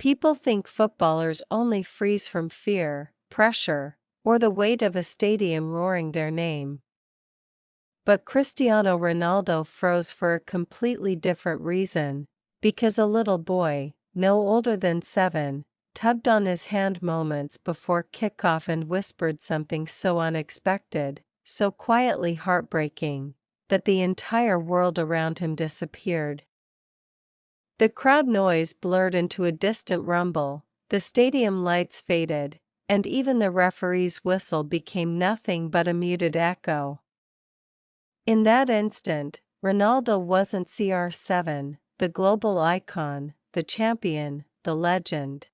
People think footballers only freeze from fear, pressure, or the weight of a stadium roaring their name. But Cristiano Ronaldo froze for a completely different reason, because a little boy, no older than 7, tugged on his hand moments before kickoff and whispered something so unexpected, so quietly heartbreaking, that the entire world around him disappeared. The crowd noise blurred into a distant rumble, the stadium lights faded, and even the referee's whistle became nothing but a muted echo. In that instant, Ronaldo wasn't CR7, the global icon, the champion, the legend.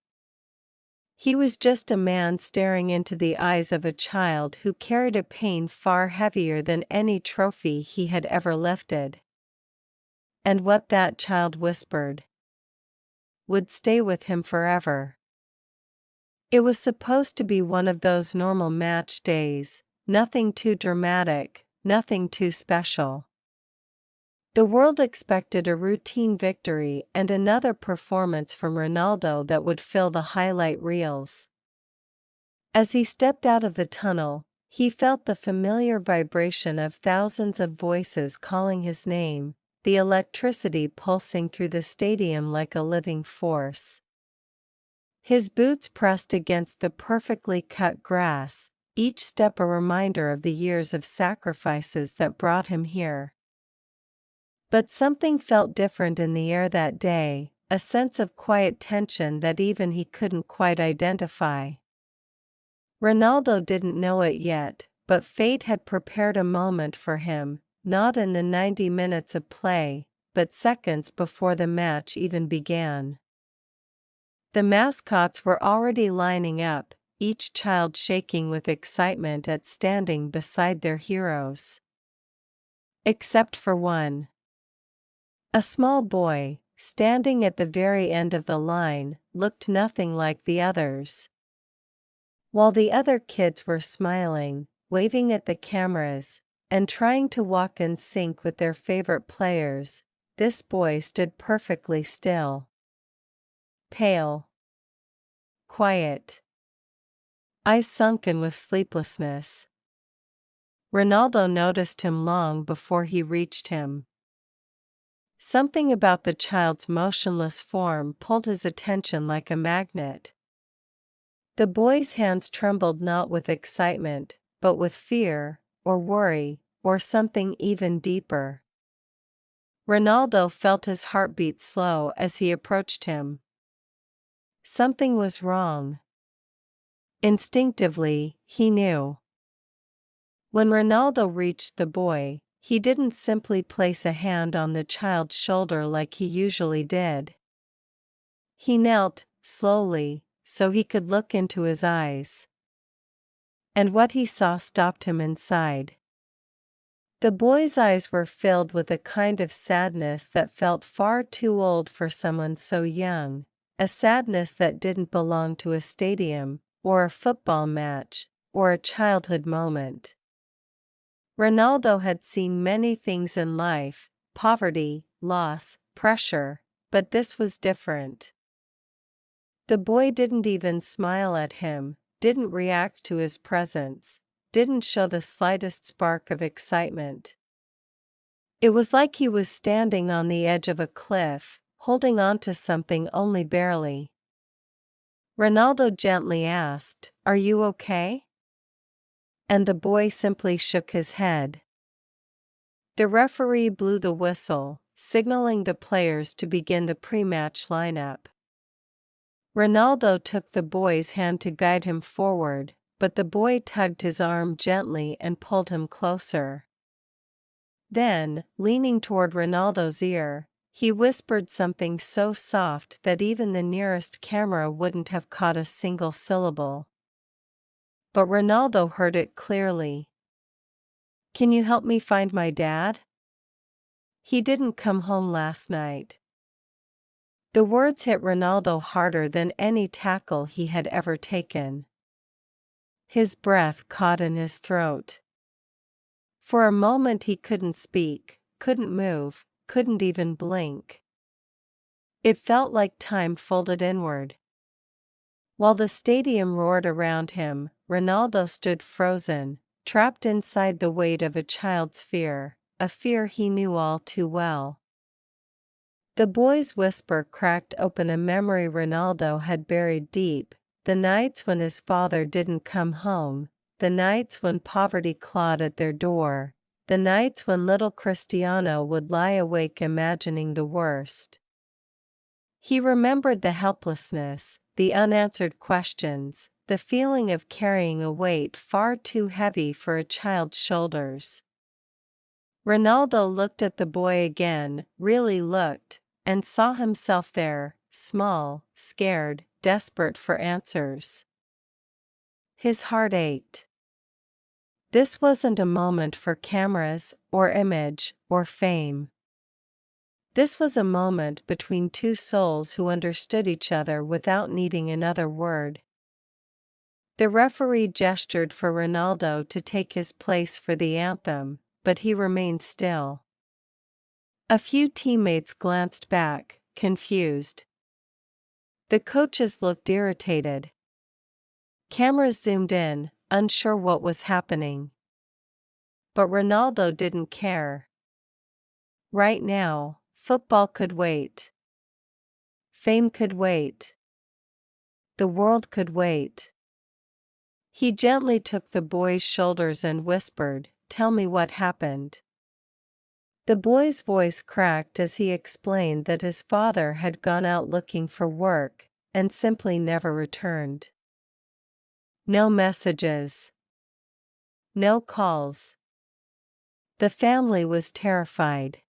He was just a man staring into the eyes of a child who carried a pain far heavier than any trophy he had ever lifted. And what that child whispered would stay with him forever. It was supposed to be one of those normal match days, nothing too dramatic, nothing too special. The world expected a routine victory and another performance from Ronaldo that would fill the highlight reels. As he stepped out of the tunnel, he felt the familiar vibration of thousands of voices calling his name, the electricity pulsing through the stadium like a living force. His boots pressed against the perfectly cut grass, each step a reminder of the years of sacrifices that brought him here. But something felt different in the air that day, a sense of quiet tension that even he couldn't quite identify. Ronaldo didn't know it yet, but fate had prepared a moment for him, not in the 90 minutes of play, but seconds before the match even began. The mascots were already lining up, each child shaking with excitement at standing beside their heroes. Except for one. A small boy, standing at the very end of the line, looked nothing like the others. While the other kids were smiling, waving at the cameras, and trying to walk in sync with their favorite players, this boy stood perfectly still. Pale. Quiet. Eyes sunken with sleeplessness. Ronaldo noticed him long before he reached him. Something about the child's motionless form pulled his attention like a magnet. The boy's hands trembled not with excitement, but with fear, or worry, or something even deeper. Ronaldo felt his heartbeat slow as he approached him. Something was wrong. Instinctively, he knew. When Ronaldo reached the boy, he didn't simply place a hand on the child's shoulder like he usually did. He knelt, slowly, so he could look into his eyes. And what he saw stopped him inside. The boy's eyes were filled with a kind of sadness that felt far too old for someone so young, a sadness that didn't belong to a stadium, or a football match, or a childhood moment. Ronaldo had seen many things in life, poverty, loss, pressure, but this was different. The boy didn't even smile at him, didn't react to his presence, didn't show the slightest spark of excitement. It was like he was standing on the edge of a cliff, holding on to something only barely. Ronaldo gently asked, "Are you okay?" And the boy simply shook his head. The referee blew the whistle, signaling the players to begin the pre-match lineup. Ronaldo took the boy's hand to guide him forward, but the boy tugged his arm gently and pulled him closer. Then, leaning toward Ronaldo's ear, he whispered something so soft that even the nearest camera wouldn't have caught a single syllable. But Ronaldo heard it clearly. "Can you help me find my dad? He didn't come home last night." The words hit Ronaldo harder than any tackle he had ever taken. His breath caught in his throat. For a moment he couldn't speak, couldn't move, couldn't even blink. It felt like time folded inward, While the stadium roared around him, Ronaldo stood frozen, trapped inside the weight of a child's fear, a fear he knew all too well. The boy's whisper cracked open a memory Ronaldo had buried deep, the nights when his father didn't come home, the nights when poverty clawed at their door, the nights when little Cristiano would lie awake imagining the worst. He remembered the helplessness, the unanswered questions, the feeling of carrying a weight far too heavy for a child's shoulders. Ronaldo looked at the boy again, really looked, and saw himself there, small, scared, desperate for answers. His heart ached. This wasn't a moment for cameras, or image, or fame. This was a moment between two souls who understood each other without needing another word. The referee gestured for Ronaldo to take his place for the anthem, but he remained still. A few teammates glanced back, confused. The coaches looked irritated. Cameras zoomed in, unsure what was happening. But Ronaldo didn't care. Right now, football could wait. Fame could wait. The world could wait. He gently took the boy's shoulders and whispered, "Tell me what happened." The boy's voice cracked as he explained that his father had gone out looking for work, and simply never returned. No messages. No calls. The family was terrified.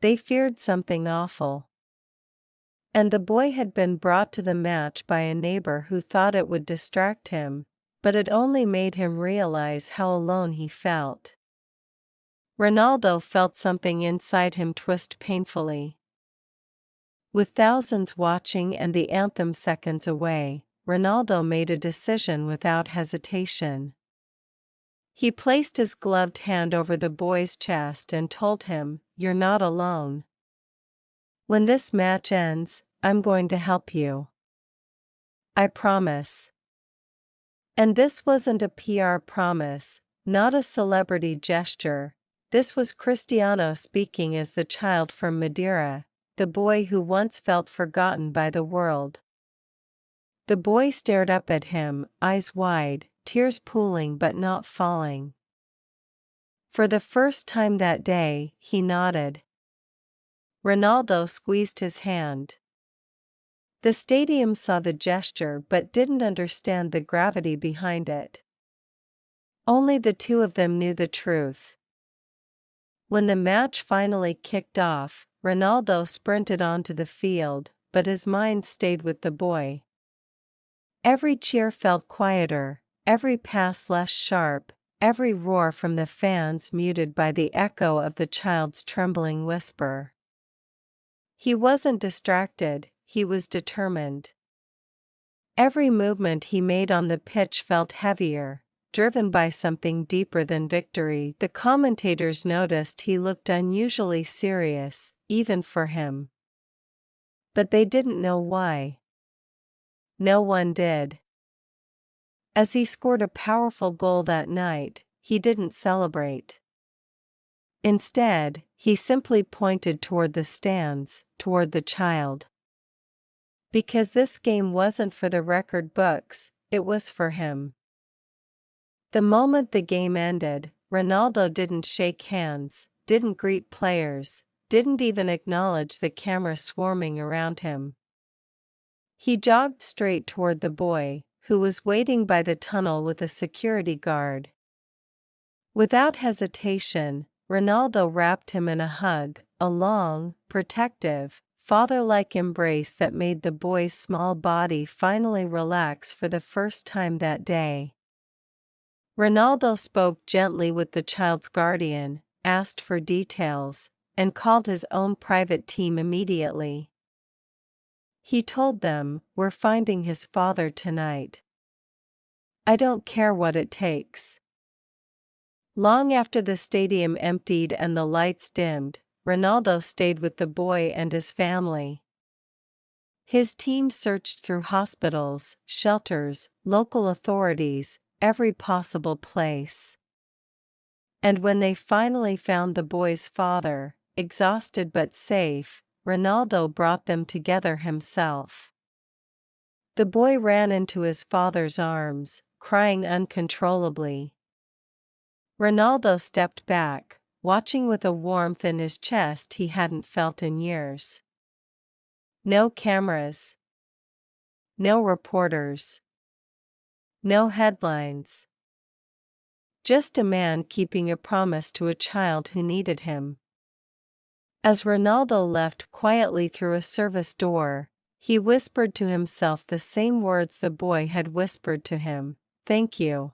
They feared something awful. And the boy had been brought to the match by a neighbor who thought it would distract him, but it only made him realize how alone he felt. Ronaldo felt something inside him twist painfully. With thousands watching and the anthem seconds away, Ronaldo made a decision without hesitation. He placed his gloved hand over the boy's chest and told him, "You're not alone. When this match ends, I'm going to help you. I promise." And this wasn't a PR promise, not a celebrity gesture. This was Cristiano speaking as the child from Madeira, the boy who once felt forgotten by the world. The boy stared up at him, eyes wide, tears pooling but not falling. For the first time that day, he nodded. Ronaldo squeezed his hand. The stadium saw the gesture but didn't understand the gravity behind it. Only the two of them knew the truth. When the match finally kicked off, Ronaldo sprinted onto the field, but his mind stayed with the boy. Every cheer felt quieter, every pass less sharp, every roar from the fans muted by the echo of the child's trembling whisper. He wasn't distracted, he was determined. Every movement he made on the pitch felt heavier, driven by something deeper than victory. The commentators noticed he looked unusually serious, even for him. But they didn't know why. No one did. As he scored a powerful goal that night, he didn't celebrate. Instead, he simply pointed toward the stands, toward the child. Because this game wasn't for the record books, it was for him. The moment the game ended, Ronaldo didn't shake hands, didn't greet players, didn't even acknowledge the camera swarming around him. He jogged straight toward the boy, who was waiting by the tunnel with a security guard. Without hesitation, Ronaldo wrapped him in a hug, a long, protective, father-like embrace that made the boy's small body finally relax for the first time that day. Ronaldo spoke gently with the child's guardian, asked for details, and called his own private team immediately. He told them, "We're finding his father tonight. I don't care what it takes." Long after the stadium emptied and the lights dimmed, Ronaldo stayed with the boy and his family. His team searched through hospitals, shelters, local authorities, every possible place. And when they finally found the boy's father, exhausted but safe, Ronaldo brought them together himself. The boy ran into his father's arms, crying uncontrollably. Ronaldo stepped back, watching with a warmth in his chest he hadn't felt in years. No cameras. No reporters. No headlines. Just a man keeping a promise to a child who needed him. As Ronaldo left quietly through a service door, he whispered to himself the same words the boy had whispered to him: "Thank you."